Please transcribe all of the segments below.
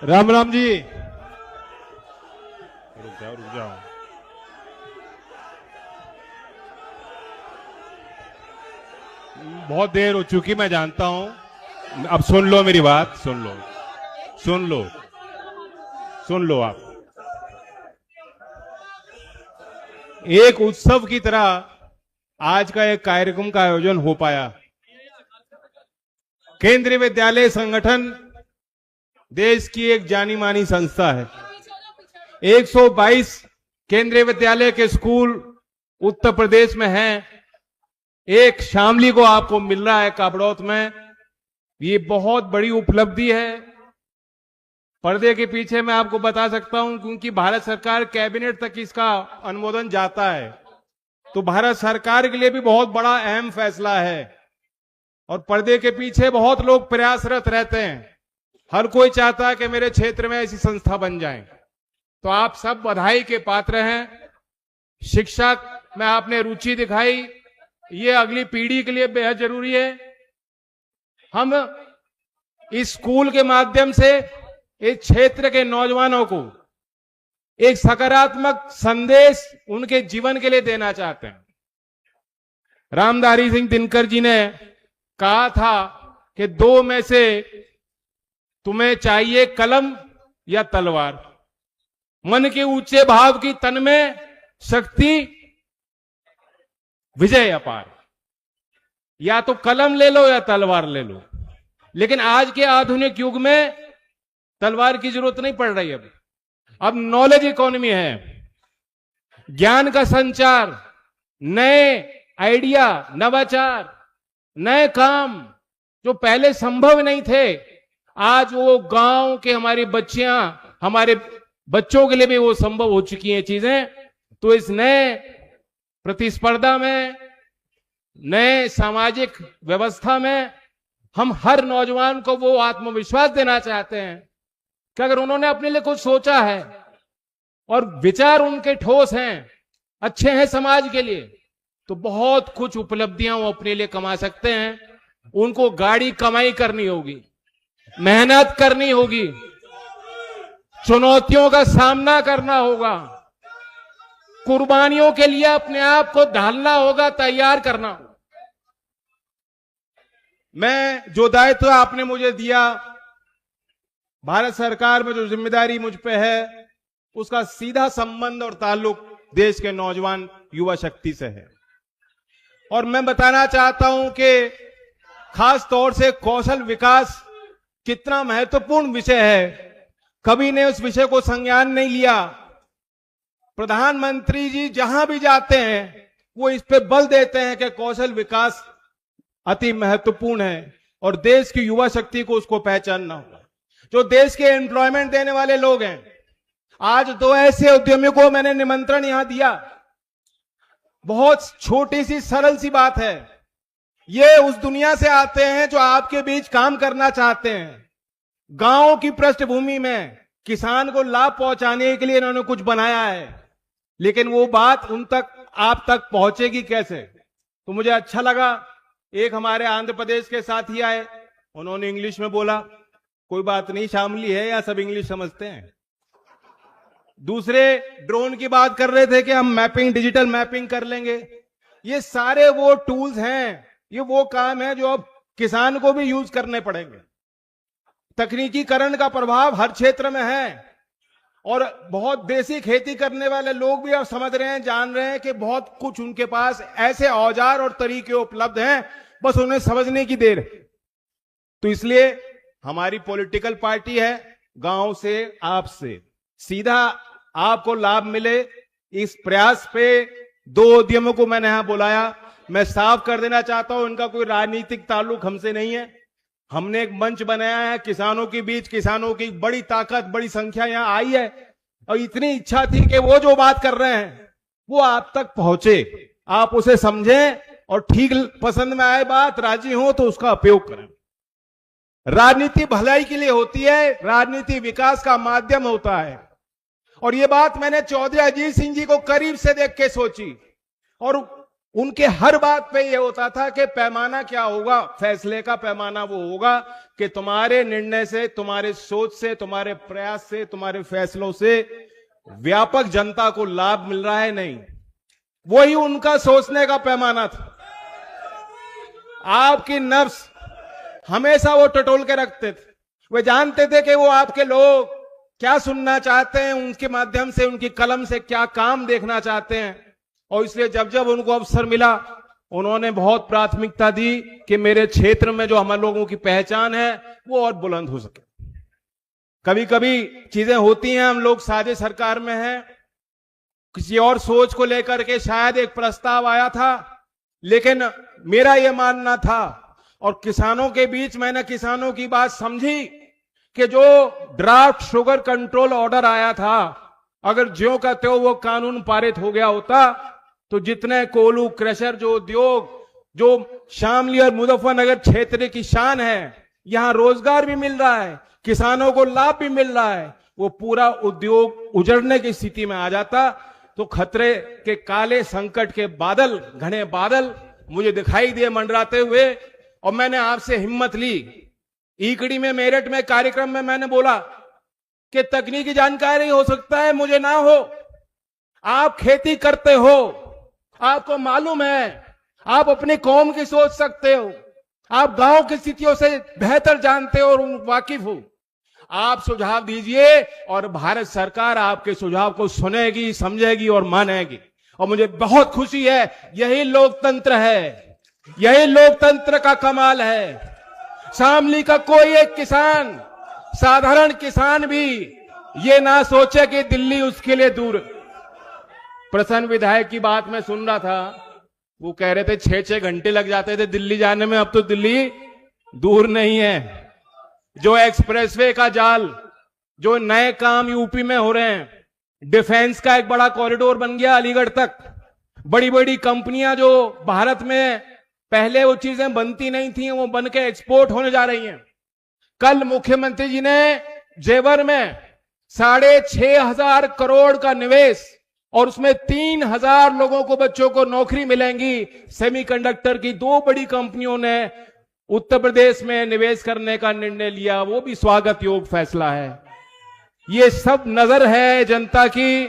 राम राम जी। रुक जाओ। बहुत देर हो चुकी, मैं जानता हूं। अब सुन लो मेरी बात, सुन लो, सुन लो, सुन लो। आप एक उत्सव की तरह आज का एक कार्यक्रम का आयोजन हो पाया। केंद्रीय विद्यालय संगठन देश की एक जानी मानी संस्था है। 122 केंद्रीय विद्यालय के स्कूल उत्तर प्रदेश में हैं। एक शामली को आपको मिल रहा है काबड़ौत में। ये बहुत बड़ी उपलब्धि है। पर्दे के पीछे मैं आपको बता सकता हूं, क्योंकि भारत सरकार कैबिनेट तक इसका अनुमोदन जाता है, तो भारत सरकार के लिए भी बहुत बड़ा अहम फैसला है। और पर्दे के पीछे बहुत लोग प्रयासरत रहते हैं। हर कोई चाहता है कि मेरे क्षेत्र में ऐसी संस्था बन जाए। तो आप सब बधाई के पात्र हैं। शिक्षा में आपने रुचि दिखाई, ये अगली पीढ़ी के लिए बेहद जरूरी है। हम इस स्कूल के माध्यम से इस क्षेत्र के नौजवानों को एक सकारात्मक संदेश उनके जीवन के लिए देना चाहते हैं। रामधारी सिंह दिनकर जी ने कहा था कि दो में से तुम्हें चाहिए कलम या तलवार। मन के ऊंचे भाव की तन में शक्ति, विजय अपार। या तो कलम ले लो या तलवार ले लो। लेकिन आज के आधुनिक युग में तलवार की जरूरत नहीं पड़ रही। अब नॉलेज इकोनॉमी है, ज्ञान का संचार, नए आइडिया, नवाचार, नए काम जो पहले संभव नहीं थे, आज वो गांव के हमारी बच्चियां, हमारे बच्चों के लिए भी वो संभव हो चुकी हैं चीजें। तो इस नए प्रतिस्पर्धा में, नए सामाजिक व्यवस्था में हम हर नौजवान को वो आत्मविश्वास देना चाहते हैं कि अगर उन्होंने अपने लिए कुछ सोचा है और विचार उनके ठोस हैं, अच्छे हैं समाज के लिए, तो बहुत कुछ उपलब्धियां वो अपने लिए कमा सकते हैं। उनको गाड़ी कमाई करनी होगी, मेहनत करनी होगी, चुनौतियों का सामना करना होगा, कुर्बानियों के लिए अपने आप को ढालना होगा, तैयार करना होगा। मैं जो दायित्व आपने मुझे दिया, भारत सरकार में जो जिम्मेदारी मुझ पे है, उसका सीधा संबंध और ताल्लुक देश के नौजवान युवा शक्ति से है। और मैं बताना चाहता हूं कि खास तौर से कौशल विकास कितना महत्वपूर्ण विषय है, कभी ने उस विषय को संज्ञान नहीं लिया। प्रधानमंत्री जी जहां भी जाते हैं वो इस पे बल देते हैं कि कौशल विकास अति महत्वपूर्ण है और देश की युवा शक्ति को उसको पहचानना होगा। जो देश के एम्प्लॉयमेंट देने वाले लोग हैं, आज दो ऐसे उद्यमियों को मैंने निमंत्रण यहां दिया। बहुत छोटी सी सरल सी बात है। ये उस दुनिया से आते हैं जो आपके बीच काम करना चाहते हैं। गांव की पृष्ठभूमि में किसान को लाभ पहुंचाने के लिए इन्होंने कुछ बनाया है, लेकिन वो बात उन तक, आप तक पहुंचेगी कैसे? तो मुझे अच्छा लगा, एक हमारे आंध्र प्रदेश के साथी आए, उन्होंने इंग्लिश में बोला। कोई बात नहीं, शामली है या सब इंग्लिश समझते हैं। दूसरे ड्रोन की बात कर रहे थे कि हम मैपिंग, डिजिटल मैपिंग कर लेंगे। ये सारे वो टूल्स हैं, ये वो काम है जो अब किसान को भी यूज करने पड़ेंगे। तकनीकीकरण का प्रभाव हर क्षेत्र में है और बहुत देसी खेती करने वाले लोग भी अब समझ रहे हैं, जान रहे हैं कि बहुत कुछ उनके पास ऐसे औजार और तरीके उपलब्ध हैं, बस उन्हें समझने की देर है। तो इसलिए हमारी पॉलिटिकल पार्टी है, गांव से, आपसे सीधा आपको लाभ मिले, इस प्रयास पे दो उद्यमों को मैंने यहां बुलाया। मैं साफ कर देना चाहता हूं, इनका कोई राजनीतिक ताल्लुक हमसे नहीं है। हमने एक मंच बनाया है किसानों के बीच। किसानों की बड़ी ताकत, बड़ी संख्या यहां आई है और इतनी इच्छा थी कि वो जो बात कर रहे हैं वो आप तक पहुंचे, आप उसे समझें और ठीक पसंद में आए बात, राजी हो तो उसका उपयोग करें। राजनीति भलाई के लिए होती है, राजनीति विकास का माध्यम होता है। और ये बात मैंने चौधरी अजीत सिंह जी को करीब से देख के सोची और उनके हर बात पे ये होता था कि पैमाना क्या होगा, फैसले का पैमाना वो होगा कि तुम्हारे निर्णय से, तुम्हारे सोच से, तुम्हारे प्रयास से, तुम्हारे फैसलों से व्यापक जनता को लाभ मिल रहा है। नहीं, वही उनका सोचने का पैमाना था। आपकी नफ्स हमेशा वो टटोल के रखते थे। वे जानते थे कि वो आपके लोग क्या सुनना चाहते हैं, उनके माध्यम से, उनकी कलम से क्या काम देखना चाहते हैं। और इसलिए जब जब उनको अवसर मिला, उन्होंने बहुत प्राथमिकता दी कि मेरे क्षेत्र में जो हम लोगों की पहचान है वो और बुलंद हो सके। कभी कभी चीजें होती हैं, हम लोग साझे सरकार में हैं, किसी और सोच को लेकर के शायद एक प्रस्ताव आया था, लेकिन मेरा यह मानना था और किसानों के बीच मैंने किसानों की बात समझी कि जो ड्राफ्ट शुगर कंट्रोल ऑर्डर आया था, अगर ज्यों का त्यों वो कानून पारित हो गया होता तो जितने कोलू क्रशर, जो उद्योग, जो शामली और मुजफ्फरनगर क्षेत्र की शान है, यहां रोजगार भी मिल रहा है, किसानों को लाभ भी मिल रहा है, वो पूरा उद्योग उजड़ने की स्थिति में आ जाता तो खतरे के काले संकट के बादल, घने बादल मुझे दिखाई दिए मंडराते हुए। और मैंने आपसे हिम्मत ली, ईकड़ी में, मेरठ में कार्यक्रम में मैंने बोला कि तकनीकी जानकारी हो सकता है मुझे ना हो, आप खेती करते हो, आपको मालूम है, आप अपनी कौम की सोच सकते हो, आप गांव की स्थितियों से बेहतर जानते हो और वाकिफ हो, आप सुझाव दीजिए और भारत सरकार आपके सुझाव को सुनेगी, समझेगी और मानेगी। और मुझे बहुत खुशी है, यही लोकतंत्र है, यही लोकतंत्र का कमाल है। शामली का कोई एक किसान, साधारण किसान भी ये ना सोचे कि दिल्ली उसके लिए दूर। प्रसन्न विधायक की बात मैं सुन रहा था, वो कह रहे थे 6-6 घंटे लग जाते थे दिल्ली जाने में, अब तो दिल्ली दूर नहीं है। जो एक्सप्रेसवे का जाल, जो नए काम यूपी में हो रहे हैं, डिफेंस का एक बड़ा कॉरिडोर बन गया अलीगढ़ तक, बड़ी बड़ी कंपनियां जो भारत में पहले वो चीजें बनती नहीं थी, वो बन के एक्सपोर्ट होने जा रही हैं। कल मुख्यमंत्री जी ने जेवर में 6,500 करोड़ का निवेश और उसमें 3,000 लोगों को, बच्चों को नौकरी मिलेंगी। सेमीकंडक्टर की 2 बड़ी कंपनियों ने उत्तर प्रदेश में निवेश करने का निर्णय लिया, वो भी स्वागत योग्य फैसला है। ये सब नजर है जनता की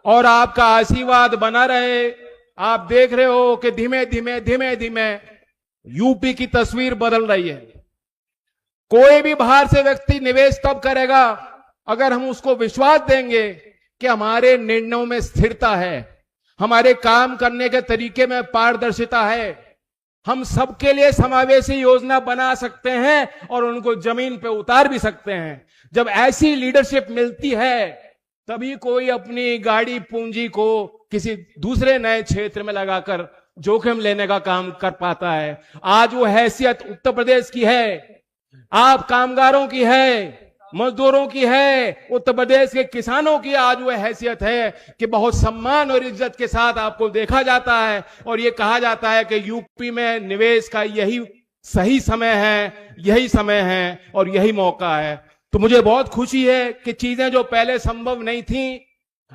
और आपका आशीर्वाद बना रहे। आप देख रहे हो कि धीमे धीमे यूपी की तस्वीर बदल रही है। कोई भी बाहर से व्यक्ति निवेश तब करेगा अगर हम उसको विश्वास देंगे कि हमारे निर्णयों में स्थिरता है, हमारे काम करने के तरीके में पारदर्शिता है, हम सबके लिए समावेशी योजना बना सकते हैं और उनको जमीन पे उतार भी सकते हैं। जब ऐसी लीडरशिप मिलती है तभी कोई अपनी गाड़ी पूंजी को किसी दूसरे नए क्षेत्र में लगाकर जोखिम लेने का काम कर पाता है। आज वो हैसियत उत्तर प्रदेश की है, आप कामगारों की है, मजदूरों की है, उत्तर प्रदेश के किसानों की आज वो हैसियत है कि बहुत सम्मान और इज्जत के साथ आपको देखा जाता है और ये कहा जाता है कि यूपी में निवेश का यही सही समय है, यही समय है और यही मौका है। तो मुझे बहुत खुशी है कि चीजें जो पहले संभव नहीं थी,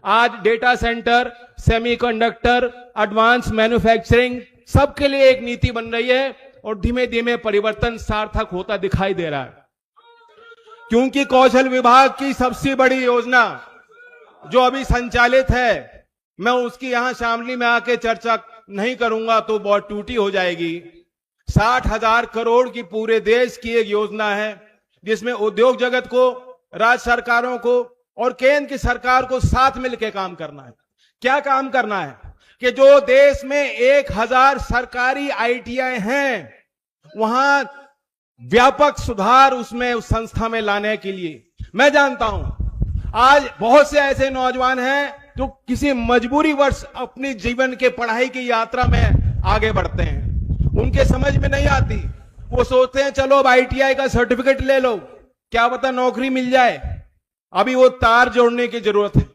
आज data centre, semiconductor, advance manufacturing, सबके लिए एक नीति बन रही है और धीमे धीमे परिवर्तन सार्थक होता दिखाई दे रहा है। क्योंकि कौशल विभाग की सबसे बड़ी योजना जो अभी संचालित है, मैं उसकी यहां शामली में आके चर्चा नहीं करूंगा तो बहुत टूटी हो जाएगी। 60,000 करोड़ की पूरे देश की एक योजना है जिसमें उद्योग जगत को, राज्य सरकारों को और केंद्र की सरकार को साथ मिलकर काम करना है। क्या काम करना है कि जो देश में 1,000 सरकारी ITI हैं, वहां व्यापक सुधार उसमें उस संस्था में लाने के लिए। मैं जानता हूं आज बहुत से ऐसे नौजवान हैं जो किसी मजबूरीवश अपनी जीवन के पढ़ाई की यात्रा में आगे बढ़ते हैं, उनके समझ में नहीं आती, वो सोचते हैं चलो अब ITI का सर्टिफिकेट ले लो, क्या पता नौकरी मिल जाए। अभी वो तार जोड़ने की जरूरत है।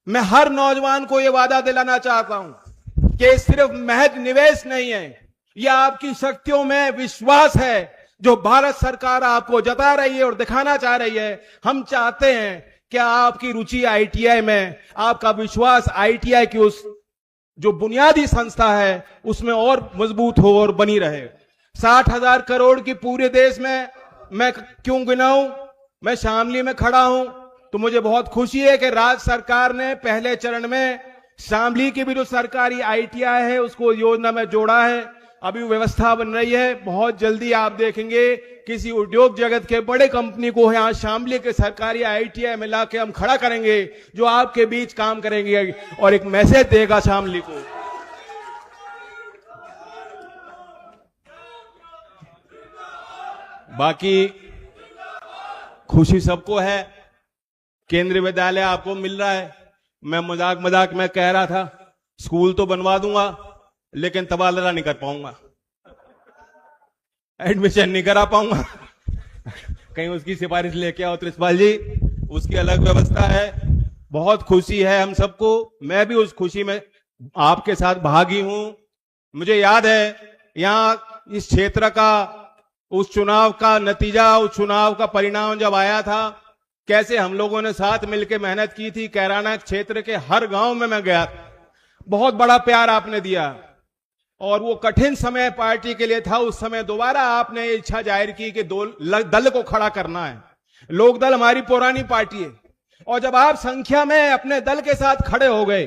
मैं हर नौजवान को ये वादा दिलाना चाहता हूं कि सिर्फ महज निवेश नहीं है, यह आपकी शक्तियों में विश्वास है जो भारत सरकार आपको जता रही है और दिखाना चाह रही है। हम चाहते हैं कि आपकी रुचि ITI में, आपका विश्वास ITI की उस जो बुनियादी संस्था है उसमें और मजबूत हो और बनी रहे। 60,000 करोड़ की पूरे देश में मैं क्यों गिनाऊं, मैं शामली में खड़ा हूं तो मुझे बहुत खुशी है कि राज्य सरकार ने पहले चरण में शामली की भी जो सरकारी ITI है उसको योजना में जोड़ा है। अभी व्यवस्था बन रही है, बहुत जल्दी आप देखेंगे किसी उद्योग जगत के बड़े कंपनी को यहां शामली के सरकारी ITI में लाके हम खड़ा करेंगे जो आपके बीच काम करेंगे और एक मैसेज देगा शामली को। बाकी खुशी सबको है, केंद्रीय विद्यालय आपको मिल रहा है। मैं मजाक में कह रहा था स्कूल तो बनवा दूंगा लेकिन तबादला नहीं कर पाऊंगा, एडमिशन नहीं करा पाऊंगा। कहीं उसकी सिफारिश लेके आओ त्रिपाल जी, उसकी अलग व्यवस्था है। बहुत खुशी है हम सबको, मैं भी उस खुशी में आपके साथ भागी हूं। मुझे याद है यहां इस क्षेत्र का उस चुनाव का नतीजा, उस चुनाव का परिणाम जब आया था, कैसे हम लोगों ने साथ मिलकर मेहनत की थी। कैराना क्षेत्र के हर गांव में मैं गया, बहुत बड़ा प्यार आपने दिया और वो कठिन समय पार्टी के लिए था। उस समय दोबारा आपने इच्छा जाहिर की कि दल को खड़ा करना है। लोक दल हमारी पुरानी पार्टी है और जब आप संख्या में अपने दल के साथ खड़े हो गए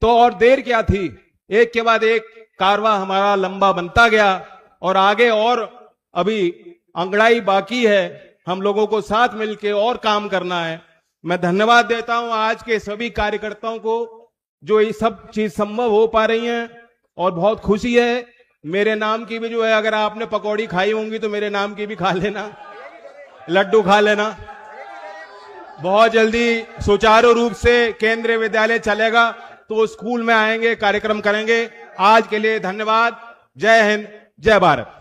तो और देर क्या थी, एक के बाद एक कारवां हमारा लंबा बनता गया और आगे और अभी अंगड़ाई बाकी है। हम लोगों को साथ मिलकर और काम करना है। मैं धन्यवाद देता हूं आज के सभी कार्यकर्ताओं को जो ये सब चीज संभव हो पा रही हैं और बहुत खुशी है। मेरे नाम की भी जो है, अगर आपने पकौड़ी खाई होंगी तो मेरे नाम की भी खा लेना, लड्डू खा लेना। बहुत जल्दी सुचारू रूप से केंद्रीय विद्यालय चलेगा तो स्कूल में आएंगे, कार्यक्रम करेंगे। आज के लिए धन्यवाद। जय हिंद, जय भारत।